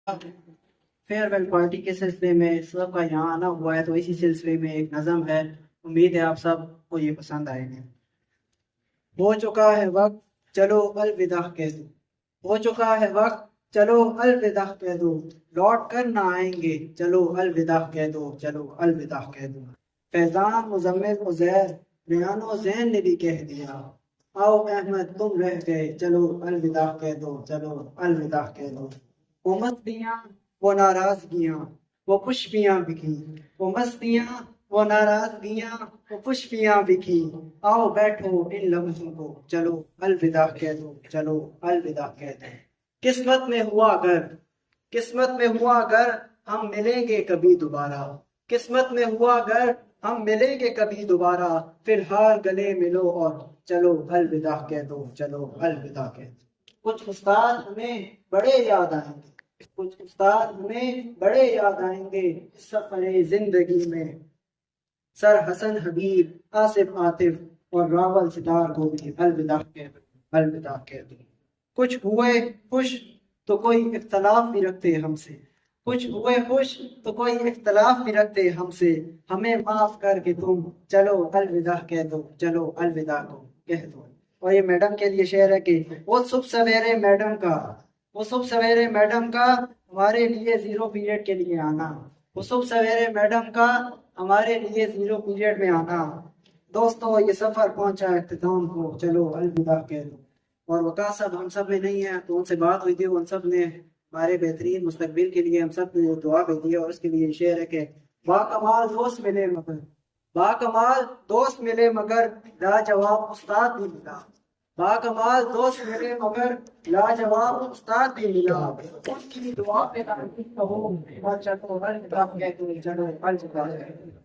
Fair well party کے سلسلے میں سب کا یہاں آنا ہوا ہے، تو اسی سلسلے میں ایک نظم ہے، امید ہے آپ سب کو یہ پسند آئے گی۔ ہو چکا ہے وقت، چلو الوداع کہہ دو، ہو چکا ہے وقت، چلو الوداع کہہ دو، لوٹ کر نہ آئیں گے، چلو الوداع کہہ دو، چلو الوداع کہہ دو۔ فیضان مزمل عزیر ریان و زین نے بھی کہہ دیا، آؤ احمد تم رہ گئے، چلو الوداع کہہ دو، چلو الوداع کہہ دو۔ وہ مستیاں وہ ناراضگیاں وہ خوشیاں بکھی، وہ مستیاں وہ ناراضگیاں وہ خوشیاں بکھی، آؤ بیٹھو ان لمحوں کو، چلو الوداع کہہ دو، چلو الوداع کہہ دو۔ قسمت میں ہوا اگر، قسمت میں ہوا اگر ہم ملیں گے کبھی دوبارہ، قسمت میں ہوا اگر ہم ملیں گے کبھی دوبارہ، فی الحال گلے ملو اور چلو الوداع کہہ دو، چلو الوداع کہہ دو۔ کچھ استاد ہمیں بڑے یاد آئیں گے، کچھ استاد ہمیں بڑے یاد آئیں گے اس سفر زندگی میں، سر حسن حبیب، آصف عاطف اور راول ستار کو بھی الوداع کہہ دو، الوداع کہہ دو۔ کچھ ہوئے خوش تو کوئی اختلاف بھی رکھتے ہم سے، کچھ ہوئے خوش تو کوئی اختلاف بھی رکھتے ہم سے، ہمیں معاف کر کے تم چلو الوداع کہہ دو، چلو الوداع کو کہہ دو۔ اور یہ میڈم کے لیے شعر ہے کہ وہ صبح سویرے میڈم کا، وہ صبح سویرے میڈم کا ہمارے لیے زیرو پیریڈ کے لیے آنا، وہ صبح سویرے میڈم کا ہمارے لیے زیرو پیریڈ میں آنا۔ دوستو یہ سفر پہنچا اختتام کو، چلو الوداع کہہ دو۔ اور وقاص صاحب ہم سب میں نہیں ہیں، تو ان سے بات ہوئی تھی، ان سب نے ہمارے بہترین مستقبل کے لیے ہم سب کو دعا بھیجی ہے، اور اس کے لیے شعر ہے کہ باکمال دوست ملے مگر، باکمال دوست ملے مگر لاجواب استاد بھی ملا، باکمال دوست ملے مگر لاجواب استاد بھی ملا، ان کی دعا پہ کہو اور چلو الوداع کہہ دو، چلو الوداع کہہ دو۔